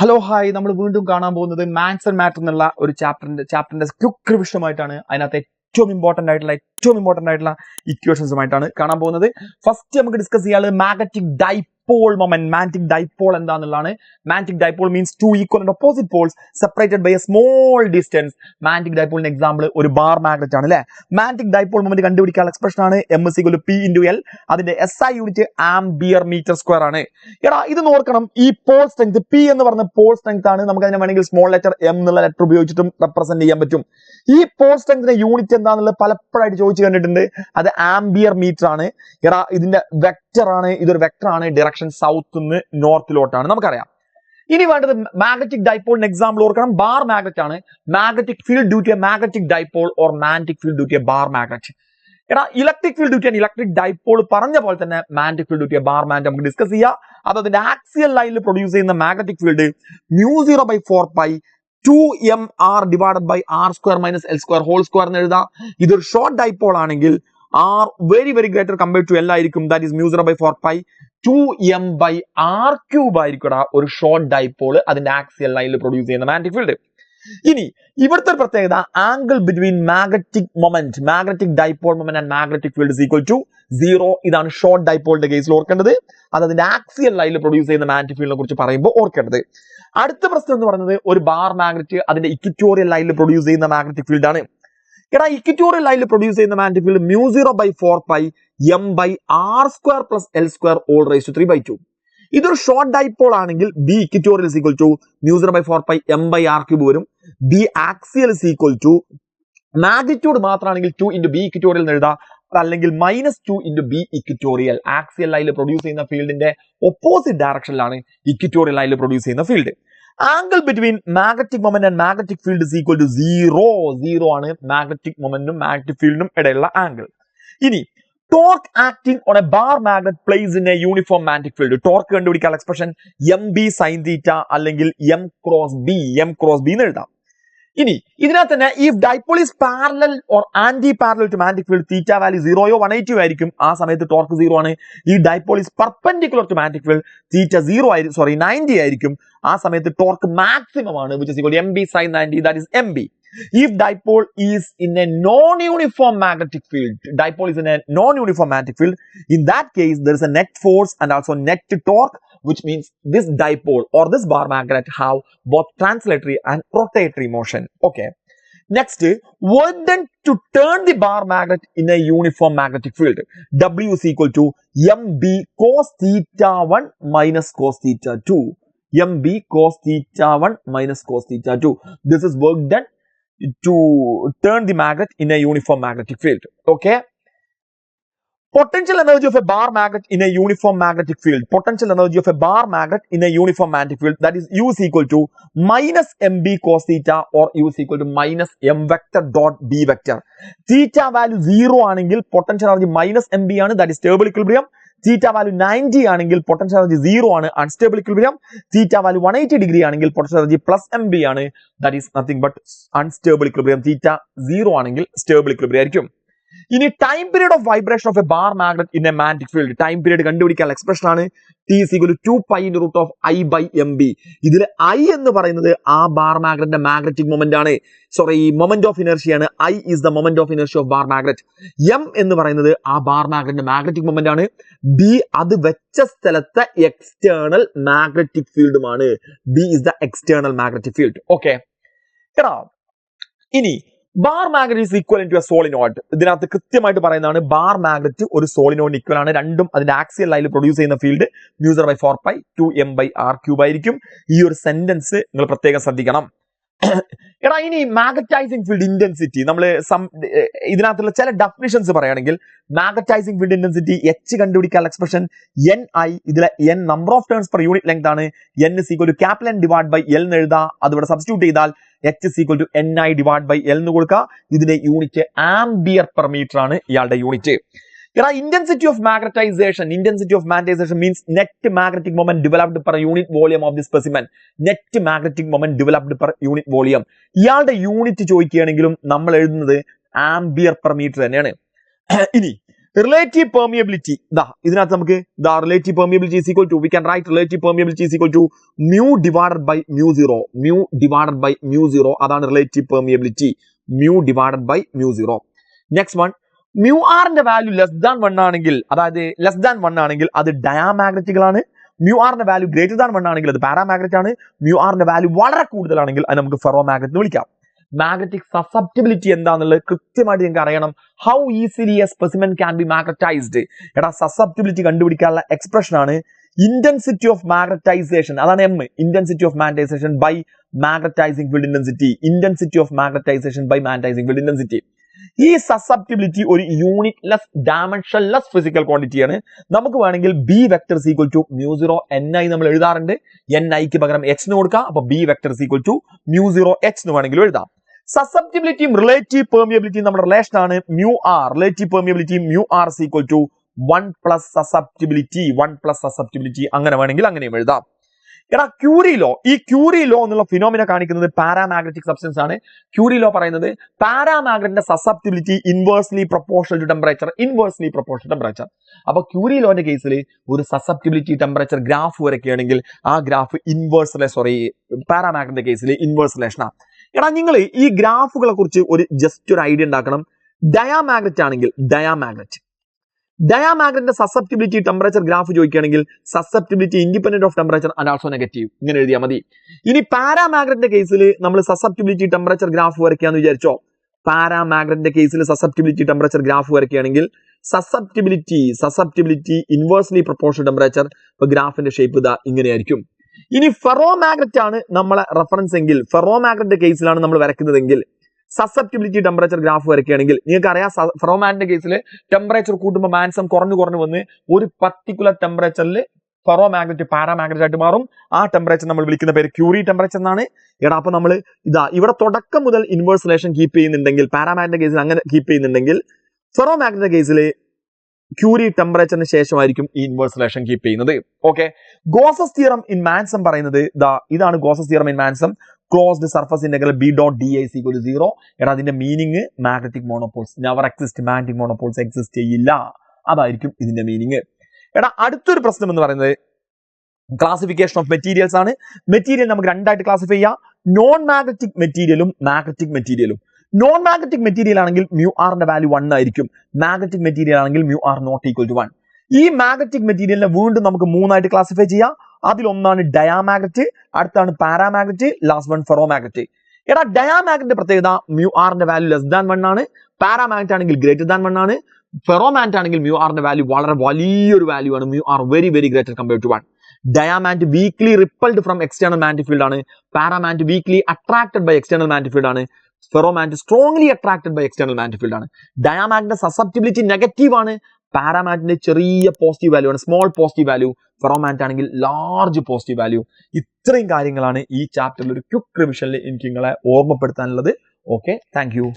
Hello hi നമ്മൾ വീണ്ടും കാണാൻ പോകുന്നത് മാത്സ് ആൻഡ് മാറ്റർ എന്നുള്ള ഒരു ചാപ്റ്ററിന്റെ ക്വിക്ക് റിവിഷനുമായിട്ടാണ്. അതിനകത്ത് ഏറ്റവും ഇമ്പോർട്ടന്റ് ആയിട്ടുള്ള ഇക്വേഷൻസുമായിട്ടാണ് കാണാൻ പോകുന്നത്. ഫസ്റ്റ് നമുക്ക് ഡിസ്കസ് ചെയ്യാനുള്ളത് magnetic dipole moment. Magnetic dipole എന്താണെന്നുള്ളതാണ്. Magnetic dipole means two equal and opposite poles separated by a small distance. Magnetic ഡൈപോളിന്റെ എക്സാമ്പിൾ ഒരു ബാർ മാഗ്നറ്റ് ആണ് അല്ലെ. മാഗ്നറ്റിക് ഡൈപോൾ മൊമെന്റ് കണ്ടുപിടിക്കാനുള്ള എക്സ്പ്രഷൻ ആണ് M=P×L. അതിന്റെ SI unit ampere metre square ആണ്. എടാ ഇത് നോക്കണം, ഈ പോൾ സ്ട്രെങ്ത് P എന്ന് പറഞ്ഞ പോൾ സ്ട്രെങ്ത് ആണ്. നമുക്ക് അതിനെ വേണമെങ്കിൽ സ്മോൾ ലെറ്റർ M എന്നുള്ള ലെറ്റർ ഉപയോഗിച്ചിട്ടും റെപ്രസെന്റ് ചെയ്യാൻ പറ്റും. ഈ പോൾ സ്ട്രെങ്തിന്റെ യൂണിറ്റ് എന്താണെന്നുള്ളത് പലപ്പോഴായിട്ട് ചോദിച്ചു കണ്ടിട്ടുണ്ട്. അത് ആംബിയർ മീറ്റർ ആണ്. എടാ ഇതിന്റെ വെക്ടർ ആണ്, ഇതൊരു വെക്ടർ ആണ്. ഡയറക്ഷൻ സൗത്ത് നിന്ന് നോർത്തിലോട്ടാണ് നമുക്കറിയാം. ഇനി വേണ്ടത് മാഗ്നറ്റിക് ഡൈപോളിന്റെ എക്സാമ്പിൾ ഓർക്കണം. ബാർ മാഗ്നറ്റ് ആണ്. Magnetic field due to a magnetic dipole or magnetic field due to a bar magnet. എടാ electric field due to electric dipole പറഞ്ഞ പോലെ തന്നെ magnetic field due to a bar magnet നമുക്ക് discuss ചെയ്യാം. അത് അതിന്റെ axial ലൈനിൽ പ്രൊഡ്യൂസ് ചെയ്യുന്ന magnetic field μ0/4π 2mr divided by r² - l² whole square എന്ന് എഴുതാം. ഇതൊരു ഷോർട്ട് ഡൈപോൾ ആണെങ്കിൽ r very greater compared to l ആയിരിക്കും. ദാറ്റ് ഈസ് μ0/4π 2m/r³ ആയിരിക്കും ഒരു ഷോർട്ട് ഡൈപോൾ അതിന്റെ ആക്സിയൽ ലൈനിൽ പ്രൊഡ്യൂസ് ചെയ്യുന്ന മാഗ്നറ്റിക് ഫീൽഡ്. ഇനി ഇവിടുത്തെ പ്രത്യേകത angle between magnetic dipole moment and magnetic field equal to 0. ഇതാണ് ഷോർട്ട് ഡൈപോളിന്റെ കേസിൽ ഓർക്കേണ്ടത്. അത് അതിന്റെ ആക്സിയൽ ലൈനിൽ പ്രൊഡ്യൂസ് ചെയ്യുന്ന മാഗ്നറ്റിക് ഫീൽഡിനെ കുറിച്ച് പറയുമ്പോൾ ഓർക്കേണ്ടത്. അടുത്ത പ്രശ്നം എന്ന് പറയുന്നത് ഒരു ബാർ മാഗ്നറ്റ് അതിന്റെ ഇക്വറ്റോറിയൽ ലൈനിൽ പ്രൊഡ്യൂസ് ചെയ്യുന്ന മാഗ്നറ്റിക് ഫീൽഡ് ആണ്. എടാ ഇക്വറ്റോറിയൽ ലൈനിൽ പ്രൊഡ്യൂസ് ചെയ്യുന്ന magnetic field μ0/4π m/r² + l² all raised to 3/2. ഇതൊരു ഷോർട്ട് ഡൈപോൾ ആണെങ്കിൽ B equatorial is equal to μ0/4π m/r³ വരും. B axial is equal to magnitude മാത്രമാണെങ്കിൽ 2 × B ഇക്വറ്റോറിയൽ എന്ന് എഴുതാം. അല്ലെങ്കിൽ -2 × B ഇക്വറ്റോറിയൽ. ആക്സിയൽ ലൈനിൽ പ്രൊഡ്യൂസ് ചെയ്യുന്ന ഫീൽഡിന്റെ ഓപ്പോസിറ്റ് ഡയറക്ഷനിലാണ് ഇക്വറ്റോറിയൽ ലൈനിൽ പ്രൊഡ്യൂസ് ചെയ്യുന്ന field. Angle between magnetic moment and magnetic field is equal to 0 ആണ് മാഗ്നറ്റിക് മൊമെന്റും മാഗ്നറ്റിക് ഫീൽഡിനും ഇടയിലുള്ള ആംഗിൾ. ഇനി torque acting on A bar magnet place in A uniform magnetic field. Torque കണ്ടുപിടിക്കാനുള്ള expression MB sin θ അല്ലെങ്കിൽ M × B എന്ന് എഴുതാം. ഇനി ഇതിനകത്ത് തന്നെ ഈ dipole is parallel or anti parallel to magnetic field θ value 0 180 ആയിരിക്കും. ആ സമയത്ത് ടോർക്ക് 0 ആണ്. ഈ dipole is perpendicular to magnetic field θ 90 ആയിരിക്കും. ആ സമയത്ത് ടോർക്ക് മാക്സിമം ആണ്, which is equal to MB sin 90, that is MB. If dipole is in a non-uniform magnetic field, in that case there is a net force and also net torque, which means this dipole or this bar magnet have both translatory and rotatory motion. Okay. Next, work done to turn the bar magnet in a uniform magnetic field. W is equal to MB cos θ1 minus cos θ2. MB cos θ1 minus cos θ2. This is work done to turn the magnet in a uniform magnetic field. Okay. Potential energy of a bar magnet in a uniform magnetic field. Potential energy of a bar magnet in a uniform magnetic field, that is U is equal to -MB cos θ or U is equal to -M vector dot B vector. Theta value 0 ആണെങ്കിൽ potential energy -MB ആണ്, that is stable equilibrium. Theta value 90 ആണെങ്കിൽ potential energy 0 ആണ്, unstable equilibrium. Theta value 180 degree ആണെങ്കിൽ potential energy +MB ആണ്, that is nothing but unstable equilibrium. Theta 0 ആണെങ്കിൽ stable equilibrium ആയിരിക്കും. ഇനി time period of vibration of A bar magnet in A magnetic field. Time period കണ്ടുപിടിക്കാനുള്ള expression ആണ് T is equal to 2π √ I/MB. ഇതിൽ I എന്ന് പറയുന്നത് ആ ബാർ മാഗ്നറ്റിന്റെ മാഗ്നറ്റിക് മൊമെന്റ് ആണ്. മൊമെന്റ് ഓഫ് ഇനർഷ്യ ആണ്. I is the moment of inertia of bar magnet. M എന്ന് പറയുന്നത് ആ ബാർ മാഗ്നറ്റിന്റെ മാഗ്നറ്റിക് മൊമെന്റ് ആണ്. B അത് വെച്ച സ്ഥലത്തെ എക്സ്റ്റേണൽ മാഗ്നറ്റിക് ഫീൽഡുമാണ്. B is the external magnetic field. Okay. എടാ ഇനി bar magnet is equal to a solenoid. ഇതിനകത്ത് കൃത്യമായിട്ട് പറയുന്നതാണ് ബാർ മാഗ്നറ്റ് ഒരു സോളിനോയിഡ് ഈക്വൽ ആണ്. രണ്ടും അതിന്റെ ആക്സിയൽ ലൈനിൽ പ്രൊഡ്യൂസ് ചെയ്യുന്ന ഫീൽഡ് μ0/4π 2m/r³ ആയിരിക്കും. ഈ ഒരു സെന്റൻസ് നിങ്ങൾ പ്രത്യേകം ശ്രദ്ധിക്കണം. എടാ ഇനി മാഗ്നറ്റൈസിംഗ് ഫീൽഡ് ഇന്റൻസിറ്റി നമ്മൾ ഇതിനകത്തുള്ള ചില ഡെഫിനിഷൻസ് പറയുകയാണെങ്കിൽ മാഗ്നറ്റൈസിംഗ് ഫീൽഡ് ഇന്റൻസിറ്റി H കണ്ടുപിടിക്കാനുള്ള എക്സ്പ്രഷൻ NI. ഇതിലെ N number of turns per unit length ആണ്. N is equal to N divided by L എന്ന് എഴുതാം. അതിവിടെ സബ്സ്റ്റിറ്റ്യൂട്ട് ചെയ്താൽ H is equal to NI divided by L എന്ന് കൊടുക്കുക. ഇതിന്റെ യൂണിറ്റ് ആംബിയർ പെർ മീറ്റർ ആണ് ഇയാളുടെ unit. Intensity of magnetization means net magnetic moment developed per unit volume of the specimen. Net magnetic moment developed per unit volume. ഇയാളുടെ unit ചോദിക്കുകയാണെങ്കിലും നമ്മൾ എഴുതുന്നത് ampere per metre തന്നെയാണ്. ഇനി റിലേറ്റീവ് പെർമിയബിലിറ്റി ഇതിനകത്ത് നമുക്ക് relative permeability is equal to we can write relative permeability is equal to mu divided by mu 0 അതാണ് relative permeability mu divided by mu 0. Next one mu r ന്റെ value less than 1 ആണെങ്കിൽ, അതായത് less than 1 ആണെങ്കിൽ അത് ഡയാമാഗ്നറ്റിക്കലാണ്. mu r ന്റെ value greater than 1 ആണെങ്കിൽ അത് പാരാമാഗ്നറ്റ് ആണ്. mu r ന്റെ വാല്യൂ വളരെ കൂടുതലാണെങ്കിൽ അത് നമുക്ക് ഫെറോമാഗ്നറ്റ് എന്ന് വിളിക്കാം. മാഗ്നറ്റിക് സസെപ്റ്റിബിലിറ്റി എന്താണെന്നുള്ളത് കൃത്യമായിട്ട് നിങ്ങൾക്ക് അറിയണം. How easily a specimen can be magnetised. Susceptibility കണ്ടുപിടിക്കാനുള്ള എക്സ്പ്രഷൻ ആണ് ഇന്റൻസിറ്റി ഓഫ് മാഗ്നറ്റൈസേഷൻ, അതാണ് M, intensity of magnetisation by magnetising field intensity. Intensity of magnetisation by magnetising field intensity. ഈ സസെപ്റ്റിബിലിറ്റി ഒരു യൂണിറ്റ്ലെസ് ഡയമെൻഷൻലെസ് ഫിസിക്കൽ ക്വാണ്ടിറ്റി ആണ്. നമുക്ക് വേണമെങ്കിൽ B vector is equal to mu 0 ni നമ്മൾ എഴുതാറുണ്ട്. niക്ക് പകരം h എന്ന് കൊടുക്കാം. അപ്പൊ B vector is equal to mu 0 h എന്ന് വേണമെങ്കിലും എഴുതാം. സസെപ്റ്റിബിലിറ്റിയും റിലേറ്റീവ് പെർമിയബിലിറ്റിയും നമ്മുടെ റിലേഷൻ ആണ് mu r. Relative permeability mu r is equal to 1 plus susceptibility. അങ്ങനെ വേണമെങ്കിൽ അങ്ങനെയും എഴുതാം. ക്യൂറി ലോ, ഈ ക്യൂറി ലോ എന്നുള്ള ഫിനോമിന കാണിക്കുന്നത് പാരാമാഗ്നറ്റിക് സബ്സ്റ്റൻസ് ആണ്. ക്യൂറി ലോ പറയുന്നത് പാരാമാഗ്നറ്റിന്റെ susceptibility inversely proportional to temperature. അപ്പൊ ക്യൂറി ലോന്റെ കേസിൽ ഒരു സസെപ്റ്റിബിലിറ്റി ടെമ്പറേച്ചർ ഗ്രാഫ് വരയ്ക്കുകയാണെങ്കിൽ ആ ഗ്രാഫ് പാരാമാഗ്നറ്റിന്റെ കേസിൽ ഇൻവേഴ്സ് റിലേഷനാണ്. നിങ്ങൾ ഈ ഗ്രാഫുകളെ കുറിച്ച് ജസ്റ്റ് ഒരു ഐഡിയ ഉണ്ടാക്കണം. ഡയാമാഗ്നറ്റ് ആണെങ്കിൽ ഡയാമാഗ്നറ്റിന്റെ സസെപ്റ്റിബിലിറ്റി ടെമ്പറേച്ചർ ഗ്രാഫ് ചോദിക്കുകയാണെങ്കിൽ susceptibility independent of temperature and also negative, ഇങ്ങനെ എഴുതിയാൽ മതി. ഇനി പാരാമാഗ്നറ്റിന്റെ കേസിൽ നമ്മൾ സസെപ്റ്റിബിലിറ്റി ടെമ്പറേച്ചർ ഗ്രാഫ് വരയ്ക്കാന്ന് വിചാരിച്ചോ. പാരാമാഗ്നറ്റിന്റെ കേസിൽ സസെപ്റ്റിബിലിറ്റി ടെമ്പറേച്ചർ ഗ്രാഫ് വരയ്ക്കുകയാണെങ്കിൽ സസെപ്റ്റിബിലിറ്റി ഇൻവേഴ്സ്ലി പ്രൊപ്പോർഷണൽ ടെമ്പറേച്ചർ, ഗ്രാഫിന്റെ ഷേപ്പ് ഇങ്ങനെയായിരിക്കും. ഇനി ഫെറോമാഗ്നറ്റ് ആണ് നമ്മളെ റെഫറൻസ് എങ്കിൽ, ഫെറോമാഗ്നറ്റിന്റെ കേസിലാണ് നമ്മൾ വരയ്ക്കുന്നതെങ്കിൽ സസെപ്റ്റിബിലിറ്റി ടെമ്പറേച്ചർ ഗ്രാഫ് വരയ്ക്കുകയാണെങ്കിൽ നിങ്ങൾക്ക് അറിയാം ഫെറോമാഗ്നറ്റിന്റെ കേസിൽ ടെമ്പറേച്ചർ കൂട്ടുമ്പോൾ മാൻസം കുറഞ്ഞു വന്ന് ഒരു പർട്ടിക്കുലർ ടെമ്പറേച്ചറിൽ ഫെറോമാഗ്നറ്റ് പാരാമാഗ്നറ്റ് ആയിട്ട് മാറും. ആ ടെമ്പറേച്ചർ നമ്മൾ വിളിക്കുന്ന പേര് ക്യൂറി ടെമ്പറേച്ചർ എന്നാണ്. അപ്പൊ നമ്മൾ ഇവിടെ തുടക്കം മുതൽ ഇൻവേഴ്സ് റിലേഷൻ കീപ്പ് ചെയ്യുന്നുണ്ടെങ്കിൽ, പാരാമാഗ്നറ്റിന്റെ കേസിൽ അങ്ങനെ കീപ്പ് ചെയ്യുന്നുണ്ടെങ്കിൽ, ഫെറോമാഗ്നറ്റിന്റെ കേസിൽ ക്യൂറി ടെമ്പറേച്ചറിന് ശേഷമായിരിക്കും ഈ ഇൻവേഴ്സ് റിലേഷൻ കീപ്പ് ചെയ്യുന്നത്. Okay, Gauss's theorem in magnetism പറയുന്നത് ഇതാണ്. Gauss's theorem in magnetism closed surface integral B dot dA is equal to 0. അതിന്റെ meaning magnetic monopoles never exist, magnetic monopoles exist ചെയ്യില്ല, അതായിരിക്കും ഇതിന്റെ മീനിങ്. അടുത്തൊരു പ്രശ്നം എന്ന് പറയുന്നത് ക്ലാസിഫിക്കേഷൻ ഓഫ് മെറ്റീരിയൽസ് ആണ്. മെറ്റീരിയൽ നമുക്ക് രണ്ടായിട്ട് ക്ലാസിഫൈ ചെയ്യാം, നോൺ മാഗ്നറ്റിക് മെറ്റീരിയലും മാഗ്നറ്റിക് മെറ്റീരിയലും. നോൺ മാഗ്നറ്റിക് മെറ്റീരിയൽ ആണെങ്കിൽ mu r ന്റെ വാല്യൂ 1 ആയിരിക്കും. മാഗ്നറ്റിക് മെറ്റീരിയൽ ആണെങ്കിൽ mu r not equal to 1. ഈ മാഗ്നറ്റിക് മെറ്റീരിയലിനെ വീണ്ടും നമുക്ക് മൂന്നായിട്ട് ക്ലാസിഫൈ ചെയ്യാം. അതിലൊന്നാണ് ഡയാമാഗ്നറ്റ്, അടുത്താണ് പാരാമാഗ്നറ്റ്, ലാസ്റ്റ് വൺ ഫെറോമാഗ്നറ്റ്. ഡയാമാഗ്നറ്റിന്റെ പ്രത്യേകത mu r ന്റെ വാല്യൂ ലെസ് ദാൻ 1 ആണ്, പാരാമാഗ്നറ്റ് ആണെങ്കിൽ ഗ്രേറ്റർ ദാൻ 1 ആണ്, ഫെറോമാഗ്നറ്റ് ആണെങ്കിൽ mu r ന്റെ വാല്യൂ വളരെ വലിയൊരു വാല്യൂ ആണ്, mu r very greater compared to 1. Diamagnet weakly repelled from external magnetic field ആണ്, paramagnet weakly attracted by external magnetic field ആണ്, ferromagnet strongly attracted by external magnetic field ആണ്. ഡയാമാഗ്നറ്റിന്റെ susceptibility negative ആണ്, പാരാമാഗ്നറ്റിന്റെ ചെറിയ പോസിറ്റീവ് വാല്യൂ ആണ്, small positive value, ferromagnet ആണെങ്കിൽ large positive value. ഇത്രയും കാര്യങ്ങളാണ് ഈ ചാപ്റ്ററിൽ ഒരു ക്വിക്ക് റിവിഷനിൽ എനിക്ക് നിങ്ങളെ ഓർമ്മപ്പെടുത്താനുള്ളത്. Okay, thank you.